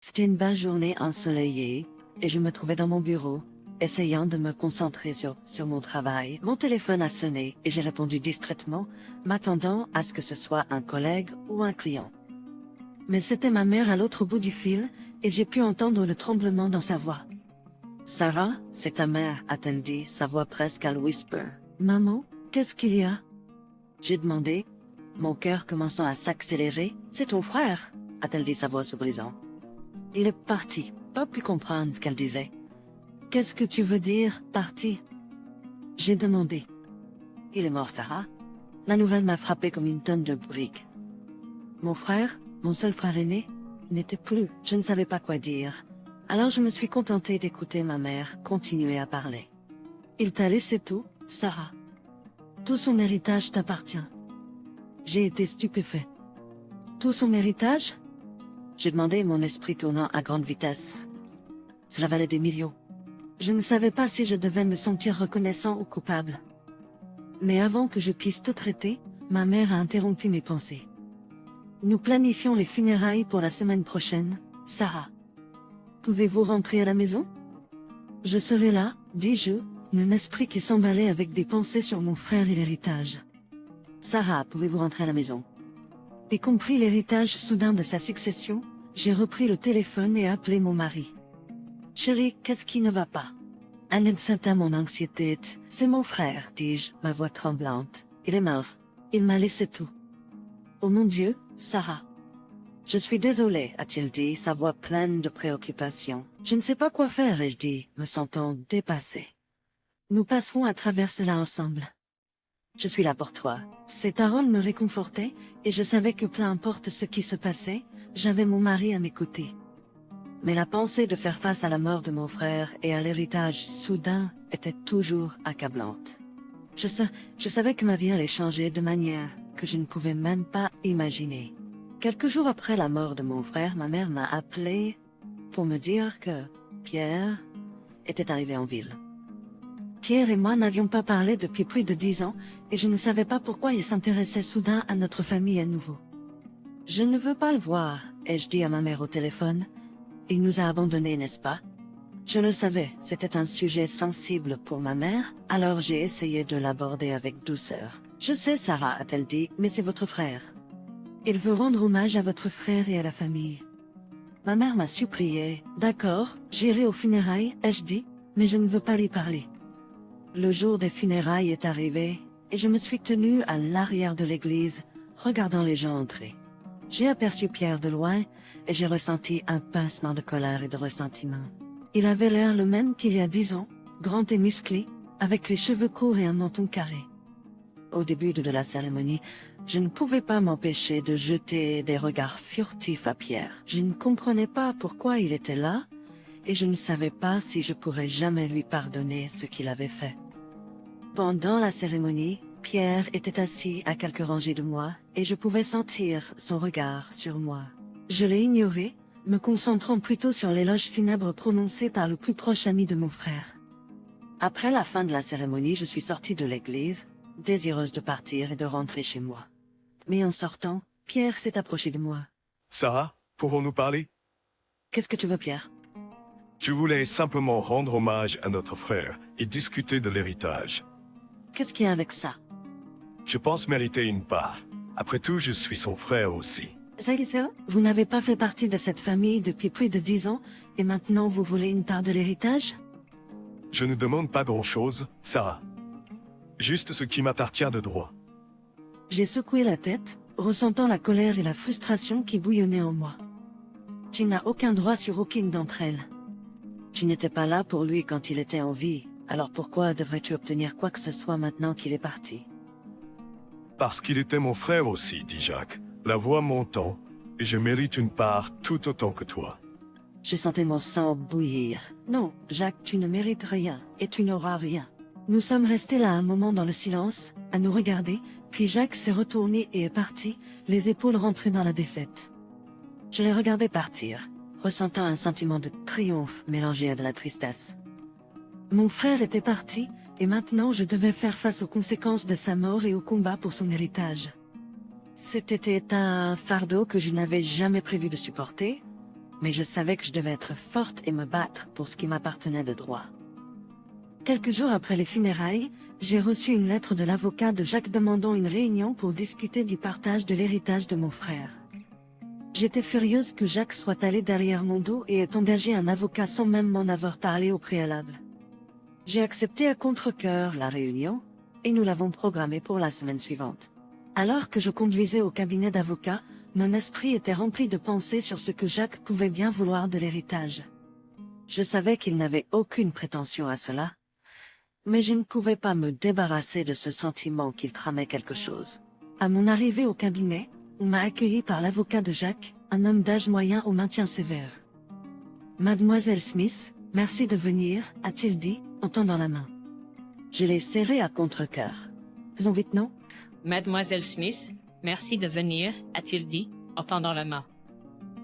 C'était une belle journée ensoleillée, et je me trouvais dans mon bureau, essayant de me concentrer sur mon travail. Mon téléphone a sonné et j'ai répondu distraitement, m'attendant à ce que ce soit un collègue ou un client. Mais c'était ma mère à l'autre bout du fil, et j'ai pu entendre le tremblement dans sa voix. « Sarah, c'est ta mère », a-t-elle dit, sa voix presque à le whisper. « Maman, qu'est-ce qu'il y a ?» J'ai demandé, mon cœur commençant à s'accélérer. « C'est ton frère », a-t-elle dit, sa voix se brisant. Il est parti, pas pu comprendre ce qu'elle disait. « Qu'est-ce que tu veux dire, parti ?» J'ai demandé. « Il est mort, Sarah ?» La nouvelle m'a frappé comme une tonne de briques. Mon frère, mon seul frère aîné, n'était plus. Je ne savais pas quoi dire. Alors je me suis contentée d'écouter ma mère continuer à parler. « Il t'a laissé tout, Sarah. Tout son héritage t'appartient. » J'ai été stupéfait. « Tout son héritage ?» J'ai demandé, mon esprit tournant à grande vitesse. Cela valait des millions. Je ne savais pas si je devais me sentir reconnaissant ou coupable. Mais avant que je puisse tout traiter, ma mère a interrompu mes pensées. Nous planifions les funérailles pour la semaine prochaine, Sarah. Pouvez-vous rentrer à la maison? Je serai là, dis-je, mon esprit qui s'emballait avec des pensées sur mon frère et l'héritage. Sarah, pouvez-vous rentrer à la maison? Y compris l'héritage soudain de sa succession, j'ai repris le téléphone et appelé mon mari. « Chérie, qu'est-ce qui ne va pas ?» Annette sentait mon anxiété. « C'est mon frère, dis-je, ma voix tremblante. Il est mort. Il m'a laissé tout. »« Oh mon Dieu, Sarah. »« Je suis désolée, a-t-il dit, sa voix pleine de préoccupation. »« Je ne sais pas quoi faire, ai-je dit, me sentant dépassée. »« Nous passerons à travers cela ensemble. »« Je suis là pour toi. » Ces paroles me réconfortaient, et je savais que peu importe ce qui se passait, j'avais mon mari à mes côtés. Mais la pensée de faire face à la mort de mon frère et à l'héritage soudain était toujours accablante. Je savais que ma vie allait changer de manière que je ne pouvais même pas imaginer. Quelques jours après la mort de mon frère, ma mère m'a appelé pour me dire que Pierre était arrivé en ville. Pierre et moi n'avions pas parlé depuis plus de 10 ans, et je ne savais pas pourquoi il s'intéressait soudain à notre famille à nouveau. « Je ne veux pas le voir », ai-je dit à ma mère au téléphone. « Il nous a abandonnés, n'est-ce pas ?» Je le savais, c'était un sujet sensible pour ma mère, alors j'ai essayé de l'aborder avec douceur. « Je sais, Sarah, a-t-elle dit, mais c'est votre frère. Il veut rendre hommage à votre frère et à la famille. » Ma mère m'a supplié. « D'accord, j'irai aux funérailles, ai-je dit, mais je ne veux pas lui parler. » Le jour des funérailles est arrivé, et je me suis tenue à l'arrière de l'église, regardant les gens entrer. J'ai aperçu Pierre de loin, et j'ai ressenti un pincement de colère et de ressentiment. Il avait l'air le même qu'il y a 10 ans, grand et musclé, avec les cheveux courts et un menton carré. Au début de la cérémonie, je ne pouvais pas m'empêcher de jeter des regards furtifs à Pierre. Je ne comprenais pas pourquoi il était là, et je ne savais pas si je pourrais jamais lui pardonner ce qu'il avait fait. Pendant la cérémonie, Pierre était assis à quelques rangées de moi, et je pouvais sentir son regard sur moi. Je l'ai ignoré, me concentrant plutôt sur l'éloge funèbre prononcé par le plus proche ami de mon frère. Après la fin de la cérémonie, je suis sortie de l'église, désireuse de partir et de rentrer chez moi. Mais en sortant, Pierre s'est approché de moi. « Sarah, pouvons-nous parler ?»« Qu'est-ce que tu veux, Pierre ? » Je voulais simplement rendre hommage à notre frère et discuter de l'héritage. Qu'est-ce qu'il y a avec ça? Je pense mériter une part. Après tout, je suis son frère aussi. Vous n'avez pas fait partie de cette famille depuis plus de 10 ans, et maintenant vous voulez une part de l'héritage? Je ne demande pas grand-chose, Sarah. Juste ce qui m'appartient de droit. J'ai secoué la tête, ressentant la colère et la frustration qui bouillonnaient en moi. Tu n'as aucun droit sur aucune d'entre elles. Tu n'étais pas là pour lui quand il était en vie, alors pourquoi devrais-tu obtenir quoi que ce soit maintenant qu'il est parti? Parce qu'il était mon frère aussi, dit Jacques, la voix montant, et je mérite une part tout autant que toi. Je sentais mon sang bouillir. Non, Jacques, tu ne mérites rien, et tu n'auras rien. Nous sommes restés là un moment dans le silence, à nous regarder, puis Jacques s'est retourné et est parti, les épaules rentrées dans la défaite. Je l'ai regardé partir, ressentant un sentiment de triomphe mélangé à de la tristesse. Mon frère était parti, et maintenant je devais faire face aux conséquences de sa mort et au combat pour son héritage. C'était un fardeau que je n'avais jamais prévu de supporter, mais je savais que je devais être forte et me battre pour ce qui m'appartenait de droit. Quelques jours après les funérailles, j'ai reçu une lettre de l'avocat de Jacques demandant une réunion pour discuter du partage de l'héritage de mon frère. J'étais furieuse que Jacques soit allé derrière mon dos et ait engagé un avocat sans même m'en avoir parlé au préalable. J'ai accepté à contre-cœur la réunion, et nous l'avons programmée pour la semaine suivante. Alors que je conduisais au cabinet d'avocat, mon esprit était rempli de pensées sur ce que Jacques pouvait bien vouloir de l'héritage. Je savais qu'il n'avait aucune prétention à cela, mais je ne pouvais pas me débarrasser de ce sentiment qu'il tramait quelque chose. À mon arrivée au cabinet, on m'a accueilli par l'avocat de Jacques, un homme d'âge moyen au maintien sévère. « Mademoiselle Smith, merci de venir, a-t-il dit, en tendant la main. Je l'ai serré à contre-cœur. Faisons vite, non? Mademoiselle Smith, merci de venir, a-t-il dit, en tendant la main.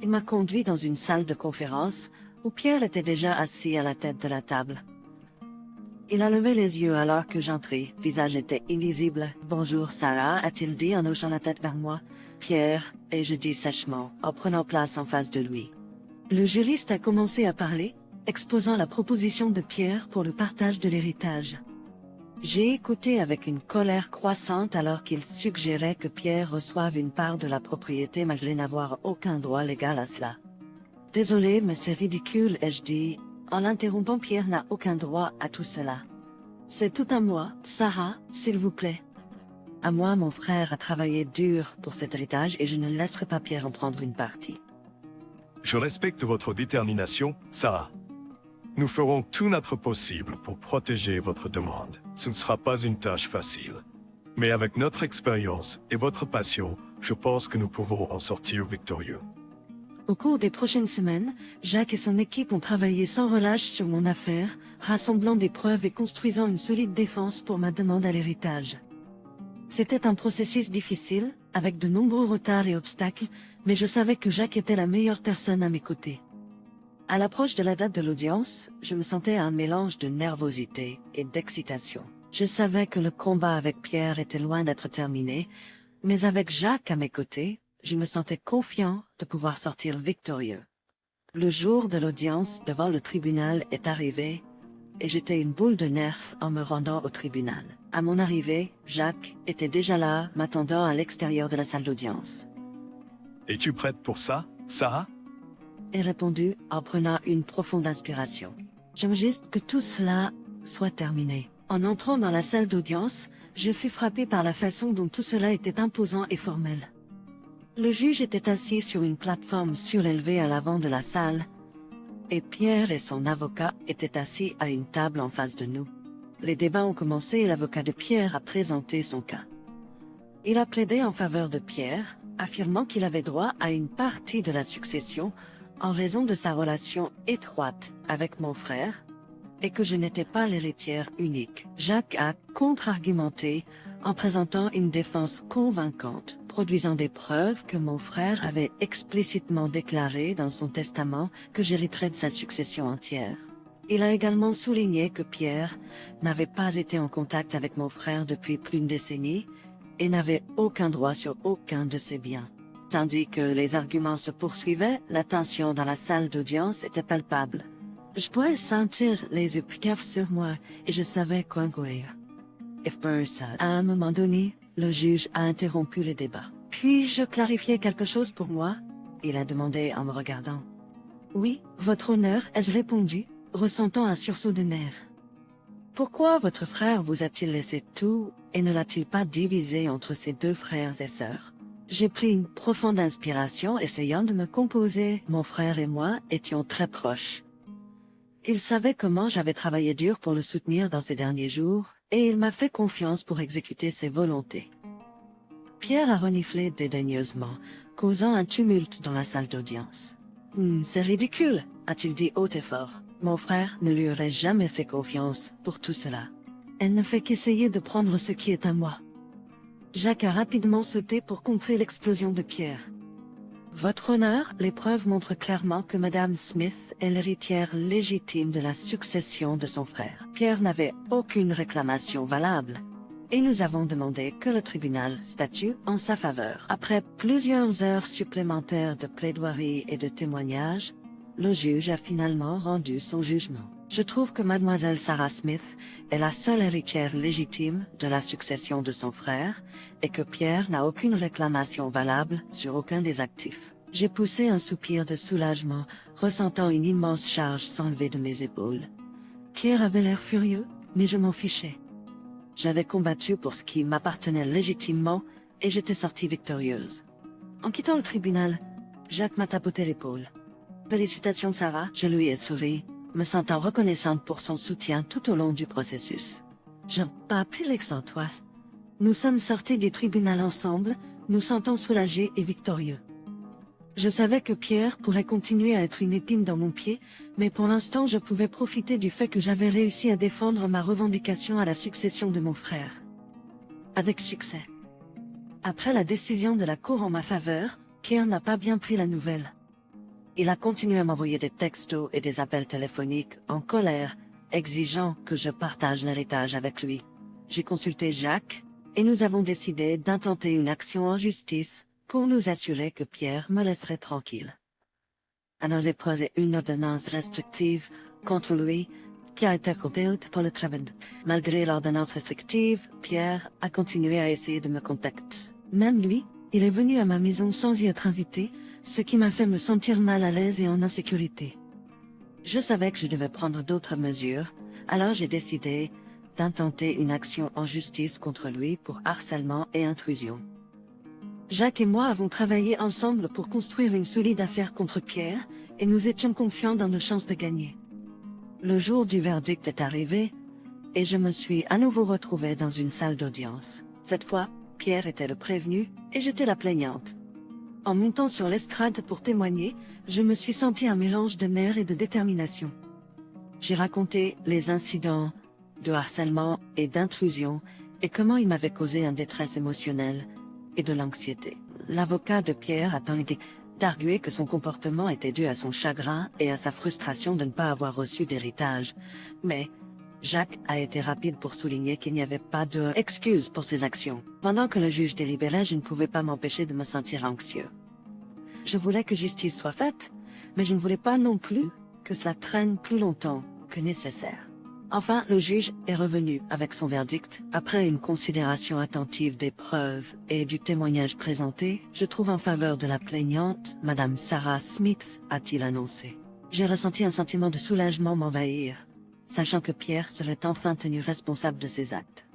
Il m'a conduit dans une salle de conférence, où Pierre était déjà assis à la tête de la table. Il a levé les yeux alors que j'entrai, visage était illisible. « Bonjour Sarah », a-t-il dit en hochant la tête vers moi. « Pierre », et je dis sèchement, en prenant place en face de lui. Le juriste a commencé à parler, exposant la proposition de Pierre pour le partage de l'héritage. J'ai écouté avec une colère croissante alors qu'il suggérait que Pierre reçoive une part de la propriété malgré n'avoir aucun droit légal à cela. « Désolé, mais c'est ridicule », ai-je dit. En l'interrompant, Pierre n'a aucun droit à tout cela. C'est tout à moi, Sarah, s'il vous plaît. À moi, mon frère a travaillé dur pour cet héritage et je ne laisserai pas Pierre en prendre une partie. Je respecte votre détermination, Sarah. Nous ferons tout notre possible pour protéger votre demande. Ce ne sera pas une tâche facile. Mais avec notre expérience et votre passion, je pense que nous pouvons en sortir victorieux. Au cours des prochaines semaines, Jacques et son équipe ont travaillé sans relâche sur mon affaire, rassemblant des preuves et construisant une solide défense pour ma demande à l'héritage. C'était un processus difficile, avec de nombreux retards et obstacles, mais je savais que Jacques était la meilleure personne à mes côtés. À l'approche de la date de l'audience, je me sentais un mélange de nervosité et d'excitation. Je savais que le combat avec Pierre était loin d'être terminé, mais avec Jacques à mes côtés, je me sentais confiant de pouvoir sortir victorieux. Le jour de l'audience devant le tribunal est arrivé, et j'étais une boule de nerfs en me rendant au tribunal. À mon arrivée, Jacques était déjà là, m'attendant à l'extérieur de la salle d'audience. « Es-tu prête pour ça, Sarah ?» Ai répondu en prenant une profonde inspiration. J'aime juste que tout cela soit terminé. En entrant dans la salle d'audience, je fus frappé par la façon dont tout cela était imposant et formel. Le juge était assis sur une plateforme surélevée à l'avant de la salle, et Pierre et son avocat étaient assis à une table en face de nous. Les débats ont commencé et l'avocat de Pierre a présenté son cas. Il a plaidé en faveur de Pierre, affirmant qu'il avait droit à une partie de la succession en raison de sa relation étroite avec mon frère, et que je n'étais pas l'héritière unique. Jacques a contre-argumenté en présentant une défense convaincante, produisant des preuves que mon frère avait explicitement déclaré dans son testament que j'hériterais de sa succession entière. Il a également souligné que Pierre n'avait pas été en contact avec mon frère depuis plus d'une décennie et n'avait aucun droit sur aucun de ses biens. Tandis que les arguments se poursuivaient, la tension dans la salle d'audience était palpable. Je pouvais sentir les yeux piquants sur moi et je savais quoi courir. À un moment donné, le juge a interrompu le débat. « Puis-je clarifier quelque chose pour moi ?» il a demandé en me regardant. « Oui, votre honneur, ai-je répondu, ressentant un sursaut de nerfs. « Pourquoi votre frère vous a-t-il laissé tout et ne l'a-t-il pas divisé entre ses deux frères et sœurs ?» J'ai pris une profonde inspiration, essayant de me composer. Mon frère et moi étions très proches. Il savait comment j'avais travaillé dur pour le soutenir dans ces derniers jours, et il m'a fait confiance pour exécuter ses volontés. Pierre a reniflé dédaigneusement, causant un tumulte dans la salle d'audience. « C'est ridicule », a-t-il dit haut et fort. Mon frère ne lui aurait jamais fait confiance pour tout cela. Elle ne fait qu'essayer de prendre ce qui est à moi. Jacques a rapidement sauté pour contrer l'explosion de Pierre. Votre honneur, les preuves montrent clairement que Madame Smith est l'héritière légitime de la succession de son frère. Pierre n'avait aucune réclamation valable, et nous avons demandé que le tribunal statue en sa faveur. Après plusieurs heures supplémentaires de plaidoirie et de témoignages, le juge a finalement rendu son jugement. Je trouve que mademoiselle Sarah Smith est la seule héritière légitime de la succession de son frère et que Pierre n'a aucune réclamation valable sur aucun des actifs. J'ai poussé un soupir de soulagement, ressentant une immense charge s'enlever de mes épaules. Pierre avait l'air furieux, mais je m'en fichais. J'avais combattu pour ce qui m'appartenait légitimement et j'étais sortie victorieuse. En quittant le tribunal, Jacques m'a tapoté l'épaule. Félicitations Sarah, je lui ai souri, me sentant reconnaissante pour son soutien tout au long du processus. Je pas pris l'exemple, toi. Nous sommes sortis du tribunal ensemble, nous sentons soulagés et victorieux. Je savais que Pierre pourrait continuer à être une épine dans mon pied, mais pour l'instant je pouvais profiter du fait que j'avais réussi à défendre ma revendication à la succession de mon frère. Avec succès. Après la décision de la cour en ma faveur, Pierre n'a pas bien pris la nouvelle. Il a continué à m'envoyer des textos et des appels téléphoniques en colère, exigeant que je partage l'héritage avec lui. J'ai consulté Jacques, et nous avons décidé d'intenter une action en justice pour nous assurer que Pierre me laisserait tranquille. On a déposé une ordonnance restrictive contre lui, qui a été contestée par le tribunal. Malgré l'ordonnance restrictive, Pierre a continué à essayer de me contacter. Même lui, il est venu à ma maison sans y être invité, ce qui m'a fait me sentir mal à l'aise et en insécurité. Je savais que je devais prendre d'autres mesures, alors j'ai décidé d'intenter une action en justice contre lui pour harcèlement et intrusion. Jacques et moi avons travaillé ensemble pour construire une solide affaire contre Pierre, et nous étions confiants dans nos chances de gagner. Le jour du verdict est arrivé, et je me suis à nouveau retrouvée dans une salle d'audience. Cette fois, Pierre était le prévenu, et j'étais la plaignante. En montant sur l'estrade pour témoigner, je me suis sentie un mélange de nerfs et de détermination. J'ai raconté les incidents de harcèlement et d'intrusion, et comment il m'avait causé une détresse émotionnelle et de l'anxiété. L'avocat de Pierre a tenté d'arguer que son comportement était dû à son chagrin et à sa frustration de ne pas avoir reçu d'héritage, mais Jacques a été rapide pour souligner qu'il n'y avait pas d'excuse pour ses actions. Pendant que le juge délibérait, je ne pouvais pas m'empêcher de me sentir anxieux. Je voulais que justice soit faite, mais je ne voulais pas non plus que cela traîne plus longtemps que nécessaire. Enfin, le juge est revenu avec son verdict. Après une considération attentive des preuves et du témoignage présenté, je trouve en faveur de la plaignante, Madame Sarah Smith, a-t-il annoncé. J'ai ressenti un sentiment de soulagement m'envahir, sachant que Pierre serait enfin tenu responsable de ses actes.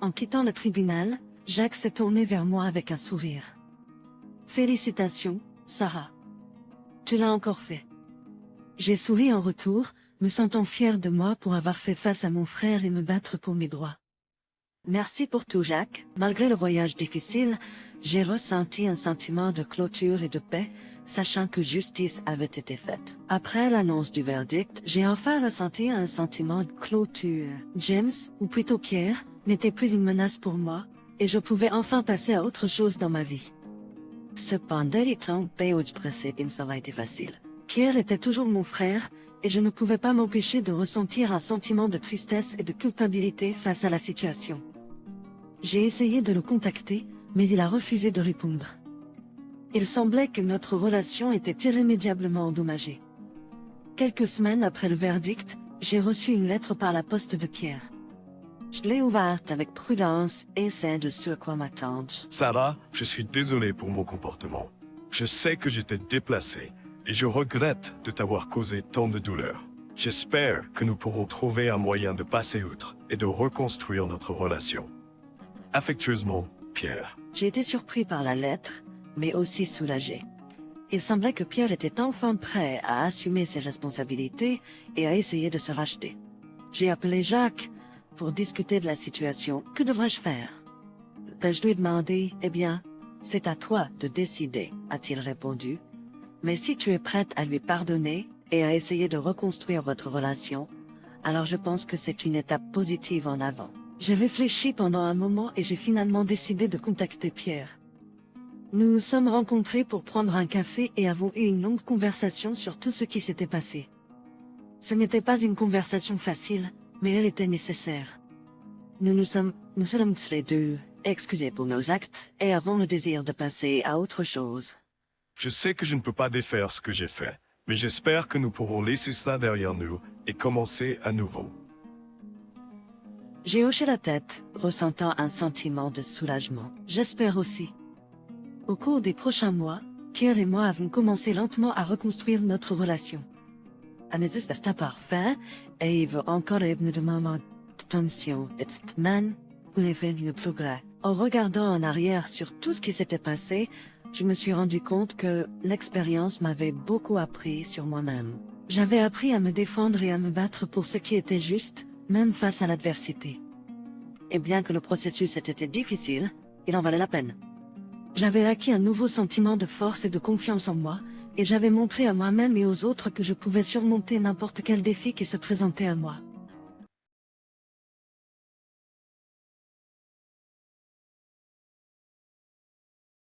En quittant le tribunal, Jacques s'est tourné vers moi avec un sourire. Félicitations, Sarah. Tu l'as encore fait. J'ai souri en retour, me sentant fière de moi pour avoir fait face à mon frère et me battre pour mes droits. Merci pour tout, Jacques. Malgré le voyage difficile, j'ai ressenti un sentiment de clôture et de paix, sachant que justice avait été faite. Après l'annonce du verdict, j'ai enfin ressenti un sentiment de clôture. James, ou plutôt Pierre, n'était plus une menace pour moi, et je pouvais enfin passer à autre chose dans ma vie. Cependant, les temps précédents, ça aurait été facile. Pierre était toujours mon frère, et je ne pouvais pas m'empêcher de ressentir un sentiment de tristesse et de culpabilité face à la situation. J'ai essayé de le contacter, mais il a refusé de répondre. Il semblait que notre relation était irrémédiablement endommagée. Quelques semaines après le verdict, j'ai reçu une lettre par la poste de Pierre. Je l'ai ouverte avec prudence et essayé de ce à quoi m'attendre. Sarah, je suis désolé pour mon comportement. Je sais que j'étais déplacé. Et je regrette de t'avoir causé tant de douleur. J'espère que nous pourrons trouver un moyen de passer outre et de reconstruire notre relation. Affectueusement, Pierre. J'ai été surpris par la lettre, mais aussi soulagé. Il semblait que Pierre était enfin prêt à assumer ses responsabilités et à essayer de se racheter. J'ai appelé Jacques pour discuter de la situation. Que devrais-je faire? Je lui ai demandé, eh bien, c'est à toi de décider, a-t-il répondu. Mais si tu es prête à lui pardonner et à essayer de reconstruire votre relation, alors je pense que c'est une étape positive en avant. J'ai réfléchi pendant un moment et j'ai finalement décidé de contacter Pierre. Nous nous sommes rencontrés pour prendre un café et avons eu une longue conversation sur tout ce qui s'était passé. Ce n'était pas une conversation facile, mais elle était nécessaire. Nous sommes tous les deux excusés pour nos actes et avons le désir de passer à autre chose. Je sais que je ne peux pas défaire ce que j'ai fait, Mais j'espère que nous pourrons laisser cela derrière nous et commencer à nouveau. J'ai hoché la tête, ressentant un sentiment de soulagement. J'espère aussi. Au cours des prochains mois, Kier et moi avons commencé lentement à reconstruire notre relation. En is dus pas parfait, et il veut encore even de moments de tension et men, où il fait le progrès. En regardant en arrière sur tout ce qui s'était passé, je me suis rendu compte que l'expérience m'avait beaucoup appris sur moi-même. J'avais appris à me défendre et à me battre pour ce qui était juste, même face à l'adversité. Et bien que le processus ait été difficile, il en valait la peine. J'avais acquis un nouveau sentiment de force et de confiance en moi, et j'avais montré à moi-même et aux autres que je pouvais surmonter n'importe quel défi qui se présentait à moi.